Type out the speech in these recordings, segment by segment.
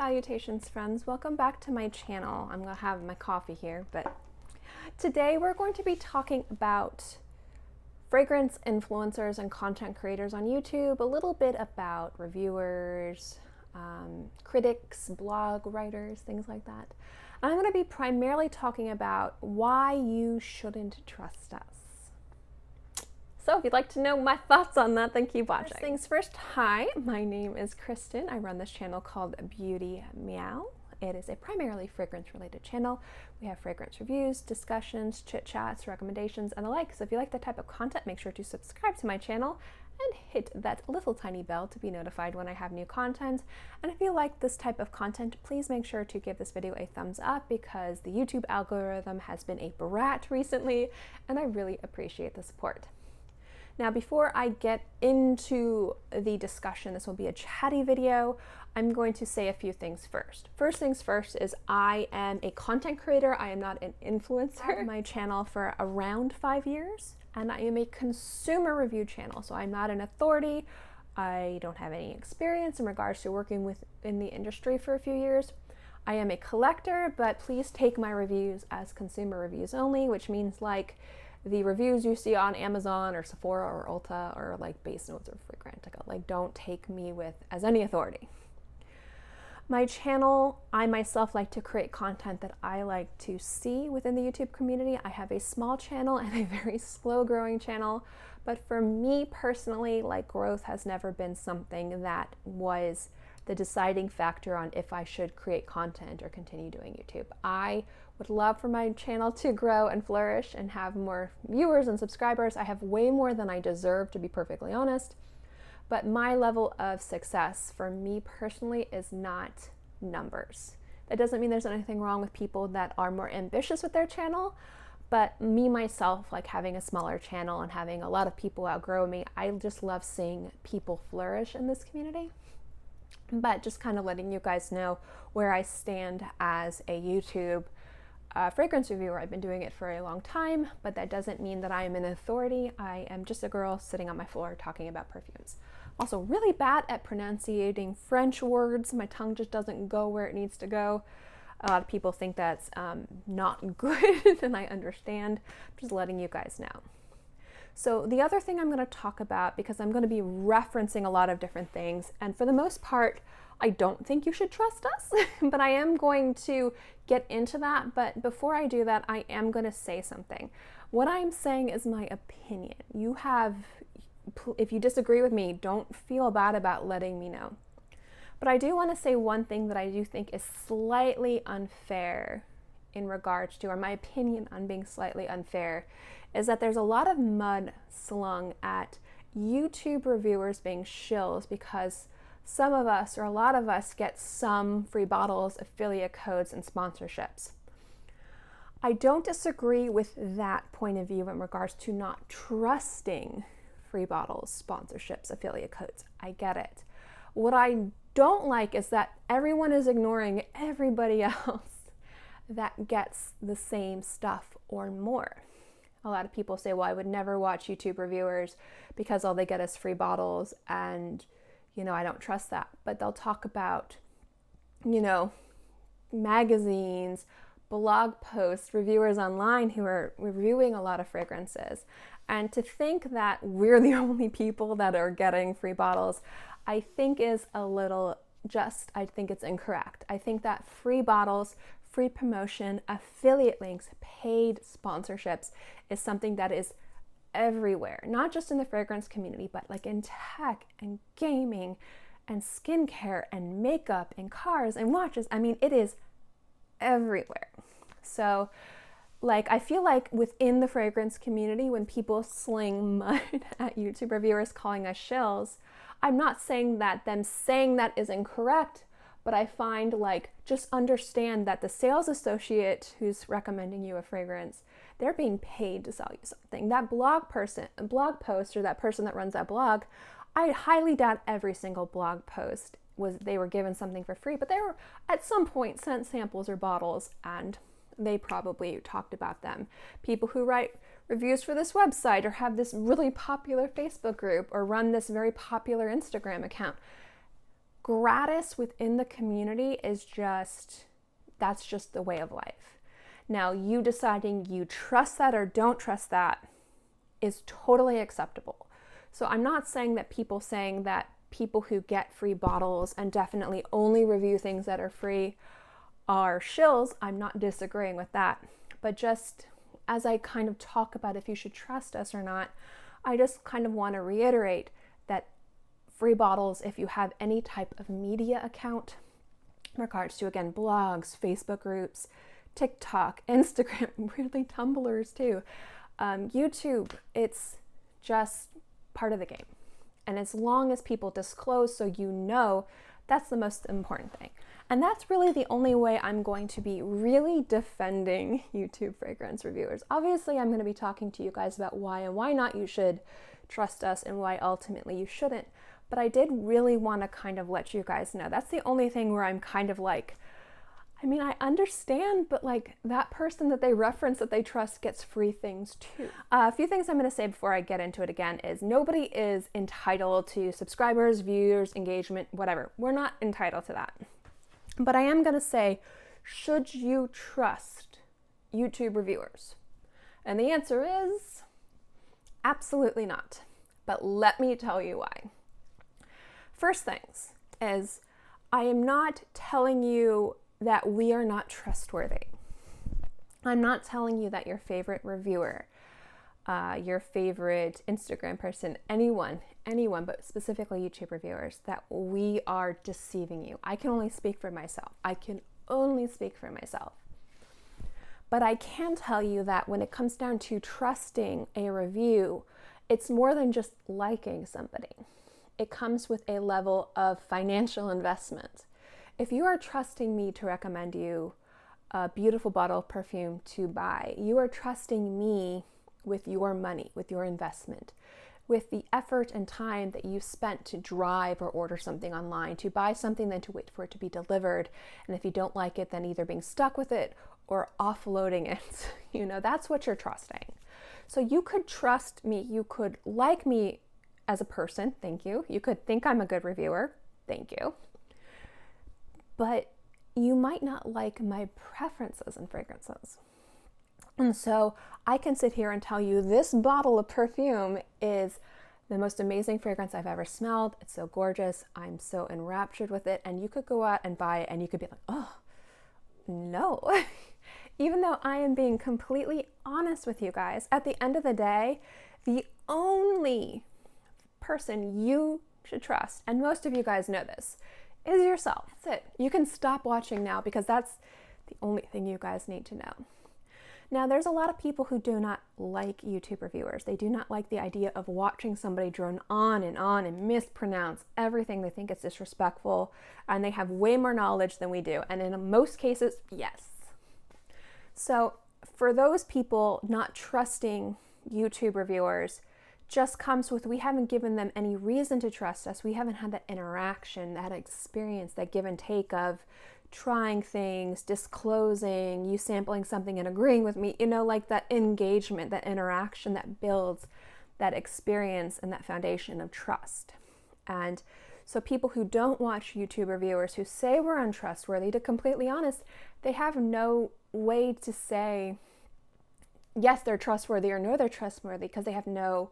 Salutations, friends. Welcome back to my channel. I'm gonna have my coffee here, but today we're going to be talking about fragrance influencers and content creators on YouTube, a little bit about reviewers, critics, blog writers, things like that. And I'm going to be primarily talking about why you shouldn't trust us. So if you'd like to know my thoughts on that, then keep watching. First things first, hi, my name is Kristin. I run this channel called Beauty Meow. It is a primarily fragrance-related channel. We have fragrance reviews, discussions, chit-chats, recommendations, and the like. So if you like that type of content, make sure to subscribe to my channel and hit that little tiny bell to be notified when I have new content. And if you like this type of content, please make sure to give this video a thumbs up because the YouTube algorithm has been a brat recently, and I really appreciate the support. Now, before I get into the discussion, this will be a chatty video, I'm going to say a few things first. First things first is I am a content creator. I am not an influencer. I've had my channel for around 5 years, and I am a consumer review channel. So I'm not an authority. I don't have any experience in regards to working within the industry for a few years. I am a collector, but please take my reviews as consumer reviews only, which means like the reviews you see on Amazon or Sephora or Ulta or like Base Notes or Fragrantica. Like, don't take me as any authority. My channel, I myself like to create content that I like to see within the YouTube community. I have a small channel and a very slow growing channel, but for me personally, like, growth has never been something that was the deciding factor on if I should create content or continue doing YouTube. I would love for my channel to grow and flourish and have more viewers and subscribers. I have way more than I deserve, to be perfectly honest. But my level of success for me personally is not numbers. That doesn't mean there's anything wrong with people that are more ambitious with their channel, but me myself, like having a smaller channel and having a lot of people outgrow me, I just love seeing people flourish in this community. But just kind of letting you guys know where I stand as a YouTube fragrance reviewer. I've been doing it for a long time, but that doesn't mean that I am an authority. I am just a girl sitting on my floor talking about perfumes. Also really bad at pronunciating French words. My tongue just doesn't go where it needs to go. A lot of people think that's not good, and I understand. I'm just letting you guys know. So the other thing I'm going to talk about, because I'm going to be referencing a lot of different things, and for the most part, I don't think you should trust us, but I am going to get into that. But before I do that, I am going to say something. What I'm saying is my opinion. If you disagree with me, don't feel bad about letting me know. But I do want to say one thing that I do think is slightly unfair in regards to, or my opinion on being slightly unfair, is that there's a lot of mud slung at YouTube reviewers being shills because some of us, or a lot of us, get some free bottles, affiliate codes, and sponsorships. I don't disagree with that point of view in regards to not trusting free bottles, sponsorships, affiliate codes. I get it. What I don't like is that everyone is ignoring everybody else that gets the same stuff or more. A lot of people say, well, I would never watch YouTube reviewers because all they get is free bottles, and I don't trust that. But they'll talk about, magazines, blog posts, reviewers online who are reviewing a lot of fragrances. And to think that we're the only people that are getting free bottles, I think is I think it's incorrect. I think that free bottles, free promotion, affiliate links, paid sponsorships is something that is everywhere, not just in the fragrance community, but like in tech and gaming and skincare and makeup and cars and watches. I mean, it is everywhere. So I feel like within the fragrance community, when people sling mud at YouTube reviewers calling us shills, I'm not saying that them saying that is incorrect, but I find just understand that the sales associate who's recommending you a fragrance, they're being paid to sell you something. That blog post, or that person that runs that blog, I highly doubt every single blog post they were given something for free, but they were at some point sent samples or bottles, and they probably talked about them. People who write reviews for this website or have this really popular Facebook group or run this very popular Instagram account, gratis within the community is that's just the way of life. Now, you deciding you trust that or don't trust that is totally acceptable. So I'm not saying that people who get free bottles and definitely only review things that are free are shills. I'm not disagreeing with that. But just as I kind of talk about if you should trust us or not, I just kind of want to reiterate that free bottles, if you have any type of media account, in regards to, again, blogs, Facebook groups, TikTok, Instagram, really Tumblrs too, YouTube, it's just part of the game. And as long as people disclose so you know, that's the most important thing. And that's really the only way I'm going to be really defending YouTube fragrance reviewers. Obviously, I'm going to be talking to you guys about why and why not you should trust us and why ultimately you shouldn't. But I did really want to kind of let you guys know. That's the only thing where I'm kind of like, I mean, I understand, but like that person that they reference that they trust gets free things too. A few things I'm going to say before I get into it again is nobody is entitled to subscribers, viewers, engagement, whatever. We're not entitled to that. But I am going to say, should you trust YouTube reviewers? And the answer is absolutely not. But let me tell you why. First things is I am not telling you that we are not trustworthy. I'm not telling you that your favorite reviewer, your favorite Instagram person, anyone, but specifically YouTube reviewers, that we are deceiving you. I can only speak for myself. But I can tell you that when it comes down to trusting a review, it's more than just liking somebody. It comes with a level of financial investment. If you are trusting me to recommend you a beautiful bottle of perfume to buy, you are trusting me with your money, with your investment, with the effort and time that you spent to drive or order something online, to buy something, then to wait for it to be delivered. And if you don't like it, then either being stuck with it or offloading it. That's what you're trusting. So you could trust me. You could like me as a person. Thank you. You could think I'm a good reviewer. Thank you. But you might not like my preferences in fragrances. And so I can sit here and tell you this bottle of perfume is the most amazing fragrance I've ever smelled. It's so gorgeous. I'm so enraptured with it. And you could go out and buy it and you could be like, oh, no. Even though I am being completely honest with you guys, at the end of the day, the only person you should trust, and most of you guys know this, is yourself. That's it. You can stop watching now because that's the only thing you guys need to know. Now, there's a lot of people who do not like YouTube reviewers. They do not like the idea of watching somebody drone on and mispronounce everything. They think it's disrespectful, and they have way more knowledge than we do. And in most cases, yes. So for those people, not trusting YouTube reviewers just comes with, we haven't given them any reason to trust us. We haven't had that interaction, that experience, that give and take of trying things, disclosing, you sampling something and agreeing with me, like that engagement, that interaction that builds that experience and that foundation of trust. And so people who don't watch YouTube reviewers who say we're untrustworthy, to completely honest, they have no way to say, yes, they're trustworthy or no, they're trustworthy, because they have no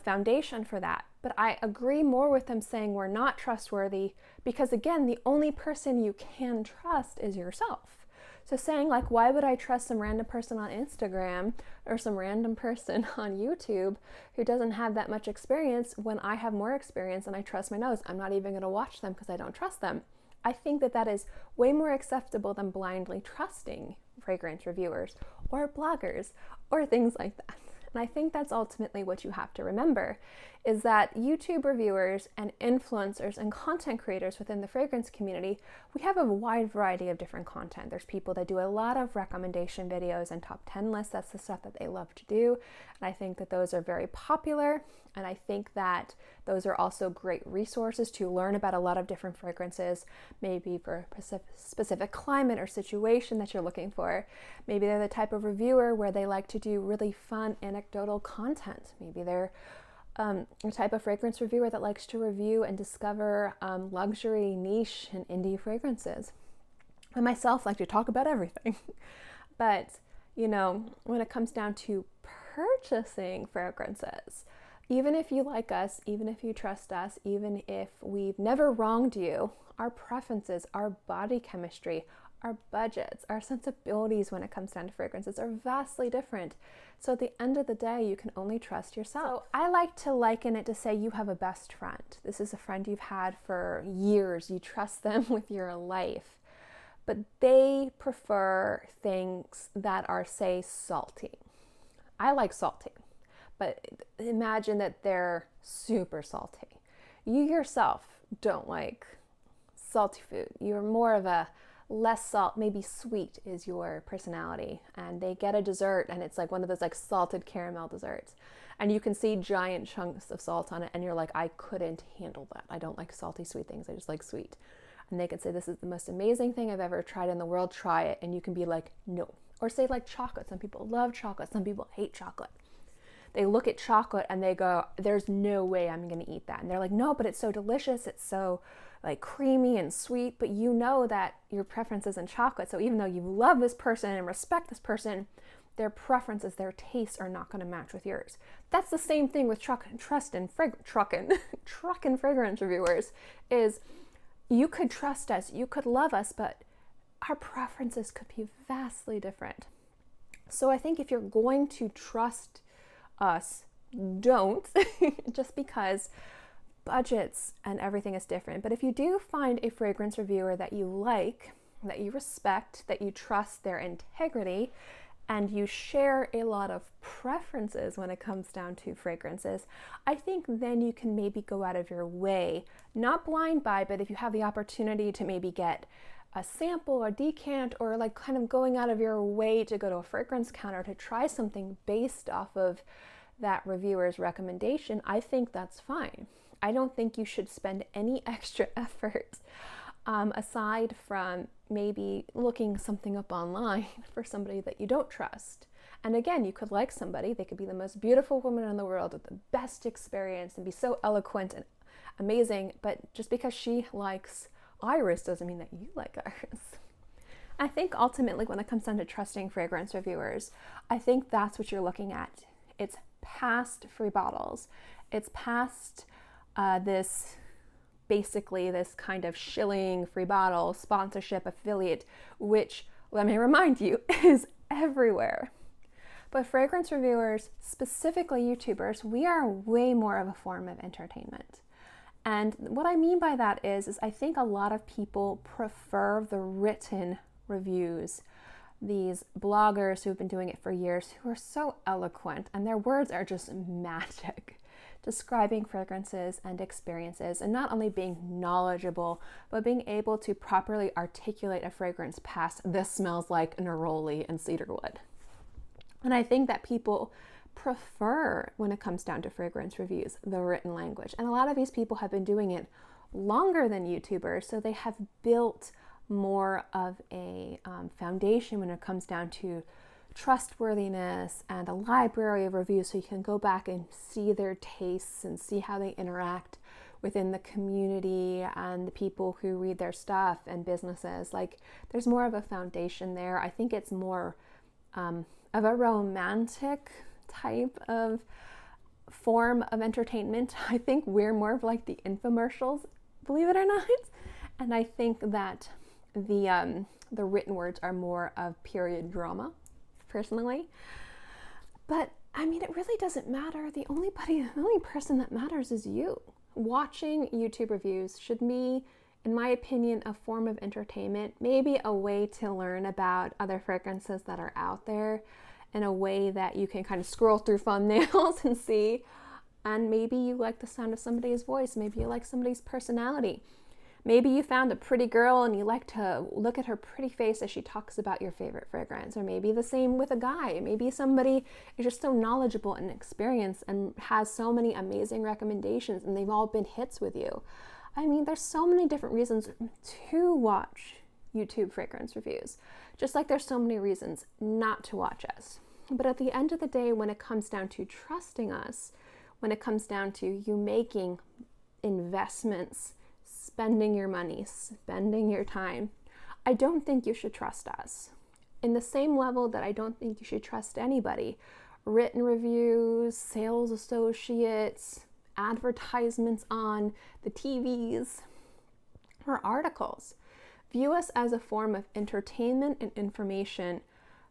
foundation for that. But I agree more with them saying we're not trustworthy because, again, the only person you can trust is yourself. So saying like, why would I trust some random person on Instagram or some random person on YouTube who doesn't have that much experience when I have more experience and I trust my nose? I'm not even going to watch them because I don't trust them. I think that is way more acceptable than blindly trusting fragrance reviewers or bloggers or things like that. And I think that's ultimately what you have to remember, is that YouTube reviewers and influencers and content creators within the fragrance community, we have a wide variety of different content. There's people that do a lot of recommendation videos and top 10 lists. That's the stuff that they love to do. And I think that those are very popular. And I think that those are also great resources to learn about a lot of different fragrances, maybe for a specific climate or situation that you're looking for. Maybe they're the type of reviewer where they like to do really fun anecdotal content. Maybe they're a type of fragrance reviewer that likes to review and discover luxury, niche, and indie fragrances. I myself like to talk about everything. But, you know, when it comes down to purchasing fragrances, even if you like us, even if you trust us, even if we've never wronged you, our preferences, our body chemistry, our budgets, our sensibilities when it comes down to fragrances are vastly different. So at the end of the day, you can only trust yourself. So I like to liken it to say you have a best friend. This is a friend you've had for years. You trust them with your life. But they prefer things that are, say, salty. I like salty, but imagine that they're super salty. You yourself don't like salty food. You're more of a less salt, maybe sweet is your personality. And they get a dessert and it's like one of those like salted caramel desserts. And you can see giant chunks of salt on it and you're like, I couldn't handle that. I don't like salty sweet things. I just like sweet. And they can say, this is the most amazing thing I've ever tried in the world. Try it. And you can be like, no. Or say like chocolate. Some people love chocolate. Some people hate chocolate. They look at chocolate and they go, there's no way I'm going to eat that. And they're like, no, but it's so delicious. It's so like creamy and sweet. But you know that your preference isn't chocolate. So even though you love this person and respect this person, their preferences, their tastes are not going to match with yours. That's the same thing with truckin' fragrance reviewers is you could trust us, you could love us, but our preferences could be vastly different. So I think if you're going to trust us, don't, just because budgets and everything is different. But if you do find a fragrance reviewer that you like, that you respect, that you trust their integrity, and you share a lot of preferences when it comes down to fragrances, I think then you can maybe go out of your way, not blind buy, but if you have the opportunity to maybe get a sample or decant or like kind of going out of your way to go to a fragrance counter to try something based off of that reviewer's recommendation, I think that's fine. I don't think you should spend any extra effort aside from maybe looking something up online for somebody that you don't trust. And again, you could like somebody, they could be the most beautiful woman in the world with the best experience and be so eloquent and amazing, but just because she likes iris doesn't mean that you like iris. I think ultimately when it comes down to trusting fragrance reviewers, I think that's what you're looking at. It's past free bottles. It's past this kind of shilling free bottle sponsorship affiliate, which, let me remind you, is everywhere. But fragrance reviewers, specifically YouTubers, we are way more of a form of entertainment. And what I mean by that is I think a lot of people prefer the written reviews. These bloggers who've been doing it for years, who are so eloquent, and their words are just magic, describing fragrances and experiences, and not only being knowledgeable, but being able to properly articulate a fragrance past this smells like neroli and cedarwood. And I think that people prefer, when it comes down to fragrance reviews, the written language. And a lot of these people have been doing it longer than YouTubers, so they have built more of a foundation when it comes down to trustworthiness and a library of reviews, so you can go back and see their tastes and see how they interact within the community and the people who read their stuff and businesses. Like, there's more of a foundation there. I think it's more of a romantic type of form of entertainment. I think we're more of like the infomercials, believe it or not. And I think that the written words are more of period drama, personally. But I mean, it really doesn't matter. The only person that matters is you. Watching YouTube reviews should be, in my opinion, a form of entertainment, maybe a way to learn about other fragrances that are out there in a way that you can kind of scroll through thumbnails and see. And maybe you like the sound of somebody's voice. Maybe you like somebody's personality. Maybe you found a pretty girl and you like to look at her pretty face as she talks about your favorite fragrance. Or maybe the same with a guy. Maybe somebody is just so knowledgeable and experienced and has so many amazing recommendations and they've all been hits with you. I mean, there's so many different reasons to watch YouTube fragrance reviews, just like there's so many reasons not to watch us. But at the end of the day, when it comes down to trusting us, when it comes down to you making investments, spending your money, spending your time, I don't think you should trust us. In the same level that I don't think you should trust anybody. Written reviews, sales associates, advertisements on the TVs, or articles. View us as a form of entertainment and information,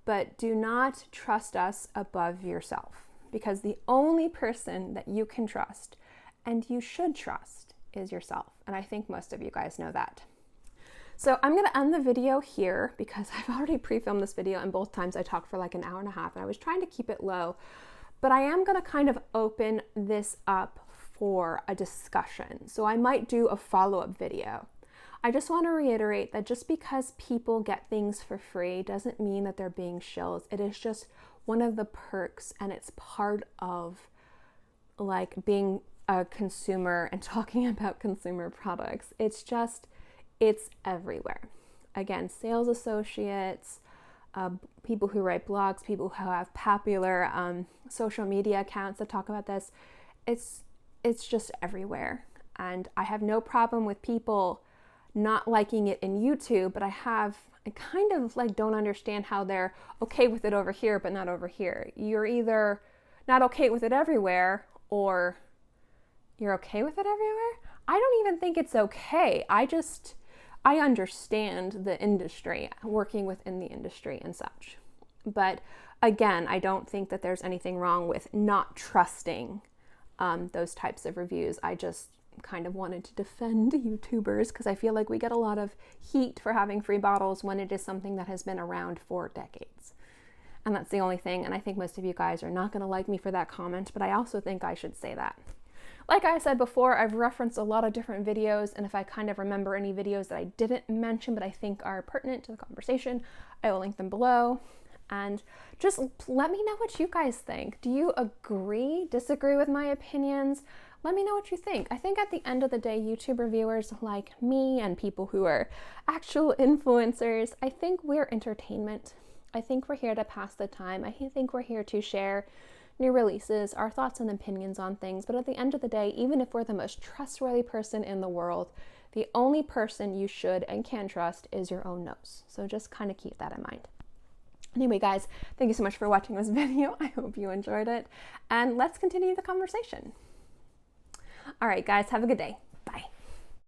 but do not trust us above yourself, because the only person that you can trust and you should trust is yourself. And I think most of you guys know that. So I'm going to end the video here because I've already pre-filmed this video, and both times I talked for like an hour and a half, and I was trying to keep it low, but I am going to kind of open this up for a discussion. So I might do a follow-up video. I just want to reiterate that just because people get things for free doesn't mean that they're being shills. It is just one of the perks, and it's part of like being a consumer and talking about consumer products. It's everywhere. Again, sales associates, people who write blogs, people who have popular social media accounts that talk about this. It's just everywhere. And I have no problem with people not liking it in YouTube, but I kind of like don't understand how they're okay with it over here, but not over here. You're either not okay with it everywhere, or you're okay with it everywhere. I don't even think it's okay. I understand the industry, working within the industry and such. But again, I don't think that there's anything wrong with not trusting those types of reviews. I just kind of wanted to defend YouTubers because I feel like we get a lot of heat for having free bottles when it is something that has been around for decades. And that's the only thing. And I think most of you guys are not going to like me for that comment, but I also think I should say that. Like I said before, I've referenced a lot of different videos, and if I kind of remember any videos that I didn't mention but I think are pertinent to the conversation, I will link them below. And just let me know what you guys think. Do you agree, disagree with my opinions? Let me know what you think. I think at the end of the day, YouTube reviewers like me and people who are actual influencers, I think we're entertainment. I think we're here to pass the time. I think we're here to share new releases, our thoughts and opinions on things. But at the end of the day, even if we're the most trustworthy person in the world, the only person you should and can trust is your own nose. So just kind of keep that in mind. Anyway, guys, thank you so much for watching this video. I hope you enjoyed it, and let's continue the conversation. All right, guys, have a good day. Bye.